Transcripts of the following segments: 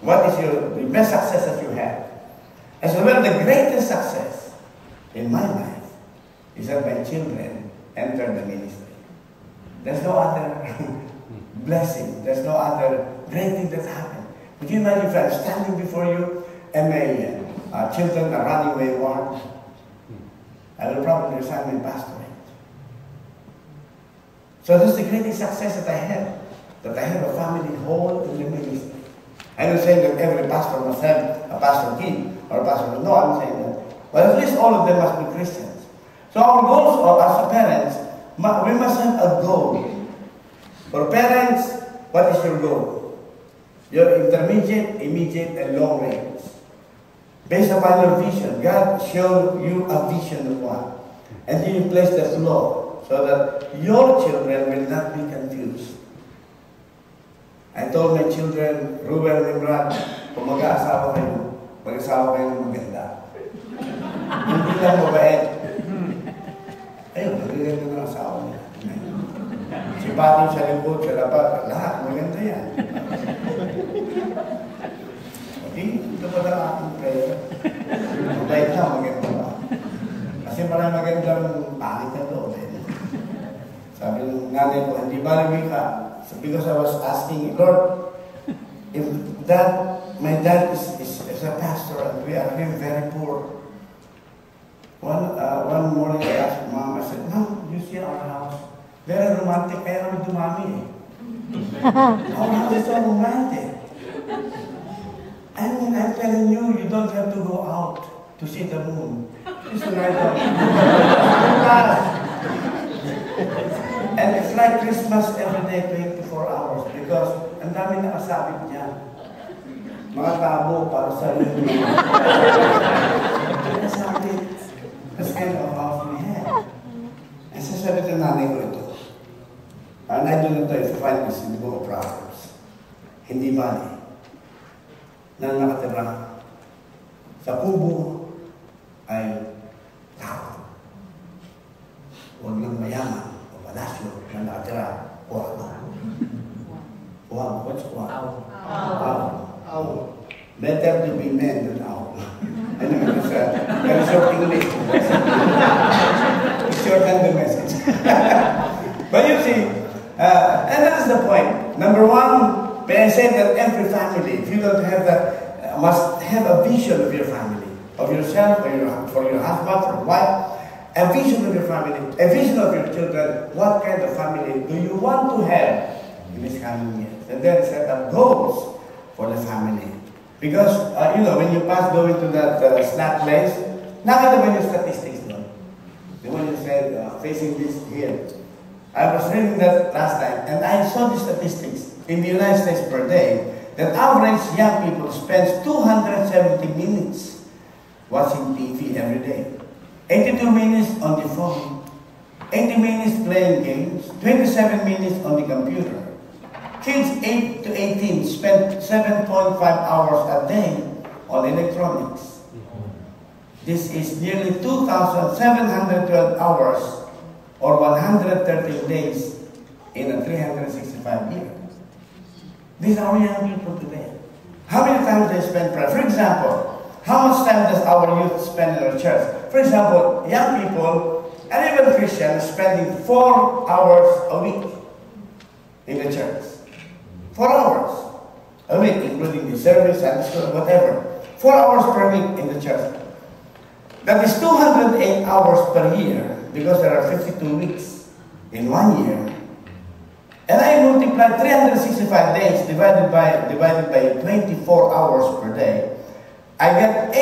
What is the best success that you have? I said, well, the greatest success in my life is that my children entered the ministry. There's no other blessing. There's no other great thing that's happened. Would you imagine if I'm standing before you and my children are running wayward? I will probably resign my pastorate. So that's the greatest success that I have. That I have a family whole in the ministry. I'm not saying that every pastor must have a pastor kid or a pastor. No, I'm saying that. But at least all of them must be Christians. So our goals as parents, we must have a goal. For parents, what is your goal? Your intermediate, immediate, and long range. Based upon your vision, God showed you a vision of one. And then you place the flow so that your children will not be confused. I told my children, Ruben and Brad, kung mag-aasawa kayo ng maganda. Hindi lang mabait. Ayun, magaganda ng asawa niya. Si Pati sa likod, sa labat, lahat, maganda yan. Okay, ito pa lang aking prayer. Mabait na, maganda ba? Kasi marami magandang pangit na loob. Sabi ng nanay ko, hindi ba nabing ka? So because I was asking, Lord, if my dad is a pastor and we are really very poor. One morning I asked Mom, I said, Mom, you see our house? Very romantic, kaya namin dumami eh. Our house is so romantic. I mean, I'm telling you, you don't have to go out to see the moon. Just a night out. And it's like Christmas every day, 24 hours, because ang dami nakasabit niya. Mga tabo para sa rin. Nakasabit. That's kind of house we have. And sasabi ng nanay ko ito. And I do not know if you find this in the book of Proverbs. Hindi mali na nakatira sa kubo ay tao. Huwag lang mayaman. Palasyo na nakatira, wag. What's wag? Ow. Better to be men than owl. Ano yun sa short English. It's short than the message. But you see, and that is the point. Number one, may I say that every family, if you don't have that, must have a vision of your family, of yourself, for your husband, for your wife. A vision of your family, a vision of your children. What kind of family do you want to have in this coming years? And then set up goals for the family. Because, when you go into that snack place, nakita ba yung statistics doon? The one you said, facing this here. I was reading that last time, and I saw the statistics in the United States per day, that average young people spends 270 minutes watching TV every day. 82 minutes on the phone, 80 minutes playing games, 27 minutes on the computer. Kids 8 to 18 spend 7.5 hours a day on electronics. This is nearly 2,712 hours or 130 days in a 365 years. These are young people today. How many times they spend prayer? For example, how much time does our youth spend in our church? For example, young people, and even Christians, spending 4 hours a week in the church. 4 hours a week, including the service and school, whatever. 4 hours per week in the church. That is 208 hours per year, because there are 52 weeks in 1 year. And I multiply 365 days divided by 24 hours per day. I get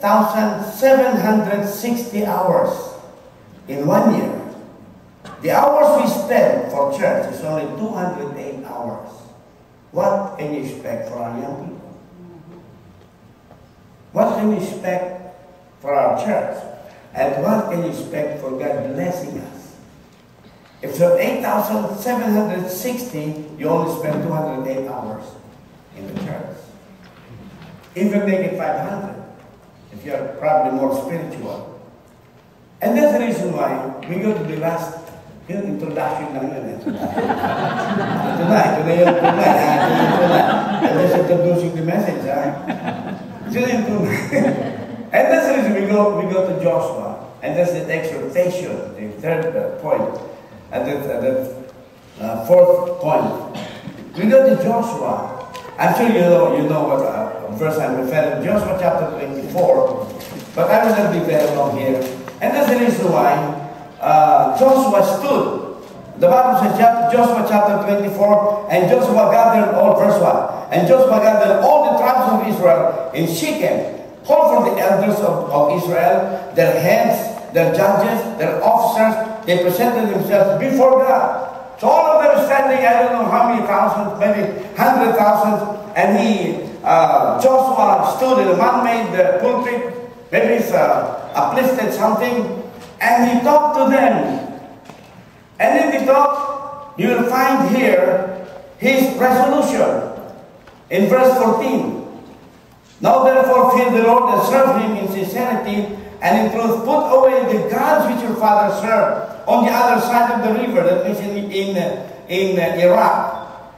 8,760 hours in 1 year. The hours we spend for church is only 208 hours. What can you expect for our young people? What can you expect for our church? And what can you expect for God blessing us? If so 8,760, you only spend 208 hours in the church. Even make it 500, if you are probably more spiritual. And that's the reason why we go to the last introduction lang yun. Ito na yun. And that's introducing the message, Still improvement. And that's the reason we go to Joshua. And that's the exhortation, the third point. And the fourth point. We go to Joshua. I'm sure you know what verse I'm referring to. Joshua chapter 24. But I will not be very long here. And that's the reason why Joshua stood. The Bible says Joshua chapter 24, and Joshua gathered all, verse 1, and Joshua gathered all the tribes of Israel in Shechem, called for the elders of Israel, their heads, their judges, their officers. They presented themselves before God. So all of them standing, I don't know how many thousands, maybe 100,000, and Joshua stood in a man-made pulpit, maybe it's uplifted something, and he talked to them. And in the talk, you will find here his resolution in verse 14. Now therefore fear the Lord and serve him in sincerity and in truth. Put away the gods which your father served on the other side of the river, that means in Iraq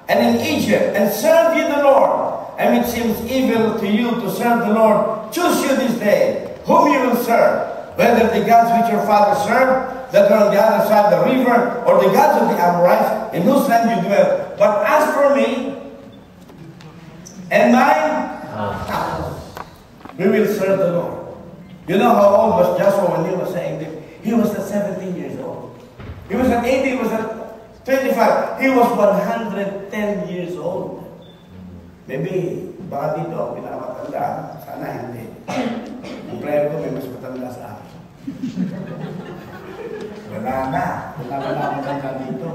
and in Egypt, and serve ye the Lord. And it seems evil to you to serve the Lord. Choose you this day whom you will serve, whether the gods which your father served that are on the other side of the river, or the gods of the Amorites, in whose land you dwell. But as for me and mine house, we will serve the Lord. You know how old was Joshua when he was saying this? He was at 17 years old. He was at 80, he was at 25. He was 110 years old. Maybe, baka dito ako pinakamatanda. Sana hindi. Ang prayer ko may mas matanda sa akin. Wala na matanda dito.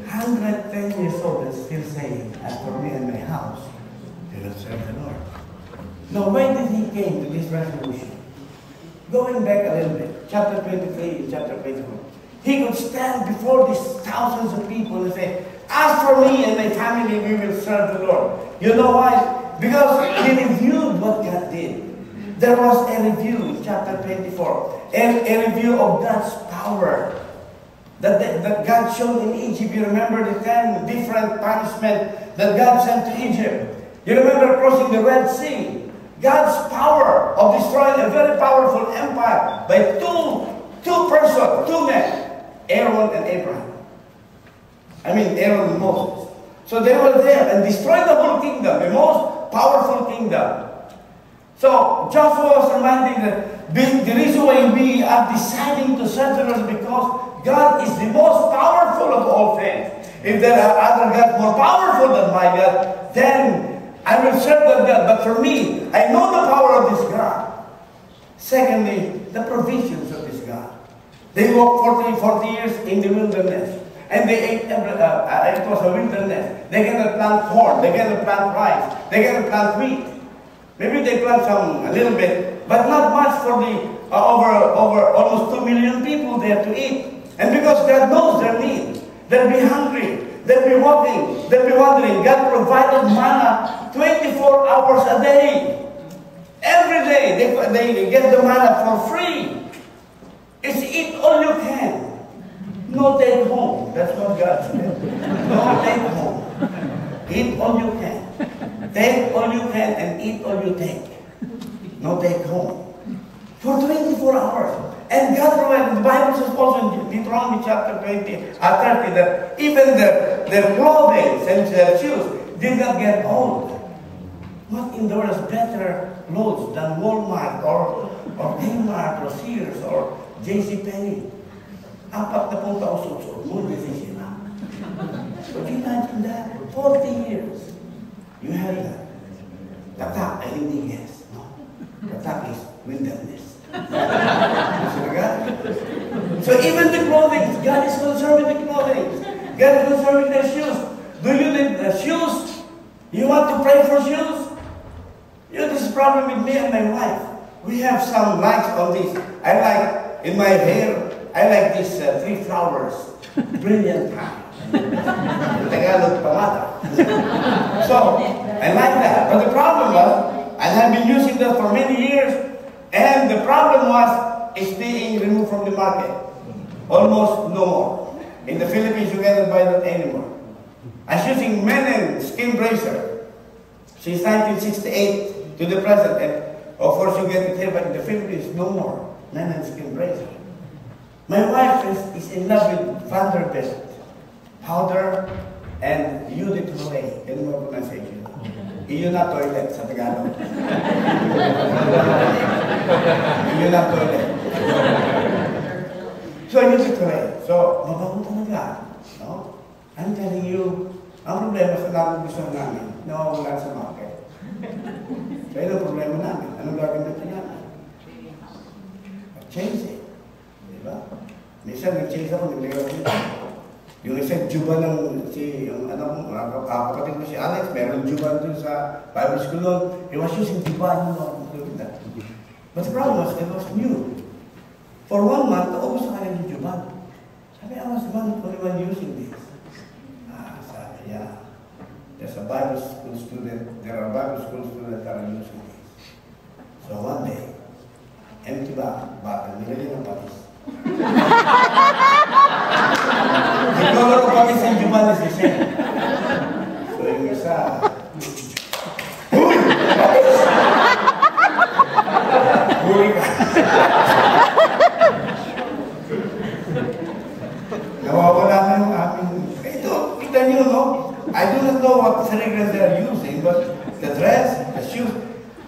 110 years old and still saying, as for me and my house, we will serve the Lord. Now, why did he came to this resolution? Going back a little bit, chapter 23, chapter 24. He could stand before these thousands of people and say, as for me and my family, we will serve the Lord. You know why? Because he reviewed what God did. There was a review in chapter 24, a review of God's power that God showed in Egypt. You remember the 10 different punishments that God sent to Egypt. You remember crossing the Red Sea. God's power of destroying a very powerful empire by two men, Aaron and Abraham. I mean Aaron and Moses. So they were there and destroyed the whole kingdom, the most powerful kingdom. So Joshua was reminding that the reason why we are deciding to serve the Lord is because God is the most powerful of all things. If there are other gods more powerful than my God, then I will serve that God. But for me, I know the power of this God. Secondly, the provisions of this God. They walked 40 years in the wilderness. And they ate, it was a wilderness. They cannot plant corn, they cannot plant rice, they cannot plant wheat. Maybe they plant a little bit, but not much for the over almost 2 million people there to eat. And because God knows their needs, they'll be hungry, they'll be walking, they'll be wandering. God provided manna 24 hours a day. Every day they get the manna for free. It's eat all you can. No take home. That's what God said. No take home. Eat all you can. Take all you can and eat all you take. No take home. For 24 hours. And God provided. The Bible says also in Deuteronomy chapter 30 that even their clothing and their shoes did not get old. What in the world is better clothes than Walmart or Kmart or Sears or JCPenney? Apat na pong taon-susunod, mo decision na. But imagine that, 40 years, you have that. Tatak ay hindi yes. No. Tatak is wilderness. So even the clothing, God is concerned with the clothing. God is concerned with their shoes. Do you need shoes? You want to pray for shoes? You know, this is a problem with me and my wife. We have some likes on this. I like, in my hair, I like these 3 flowers. Brilliant time. Tagalog pamata. So, I like that. But the problem was, I have been using that for many years, and the problem was, it's being removed from the market. Almost no more. In the Philippines, you cannot buy that anymore. I was using Menon skin bracer since 1968 to the present. And of course, you get it here, but in the Philippines, no more Menon skin bracer. My wife is in love with Vanderbilt powder and unit away. Yan mo pronunciation. Iyon na toilet sa Tagalog. Iyon na toilet. So, unit away. So, mabango talaga. No? I'm telling you, ang problema sa daming gusto namin, nawawala sa market. So, yun ang problema namin. Anong gagamitin namin? Change it. Diba? Minsan, nag-change ako, naglagay ako nito. Yung isang juba ng, kapatid ko si Alex, meron juba dun sa Bible school noon. He was using diba, but the problem was, it was new. For 1 month, naubos na kanya yung juba. Sabi, I was the only one using this. Sabi, yeah. There's a Bible school student, there are Bible school students that are using this. So one day, empty bottle, nilagay ng patis. The color of patis and juman is the same. So yung isa, Uy! Patis! Uy ka! Nawawala na yung aming, ito, kita nyo, no? I do not know what fragrance they are using, but the dress, the shoes,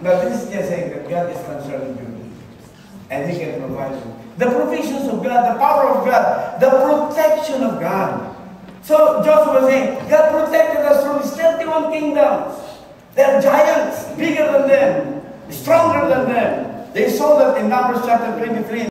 but this is just saying that God is concerned with you. And He can provide you. The provisions of God, the power of God, the protection of God. So Joshua was saying, God protected us from His 31 kingdoms. They are giants, bigger than them, stronger than them. They saw that in Numbers chapter 23.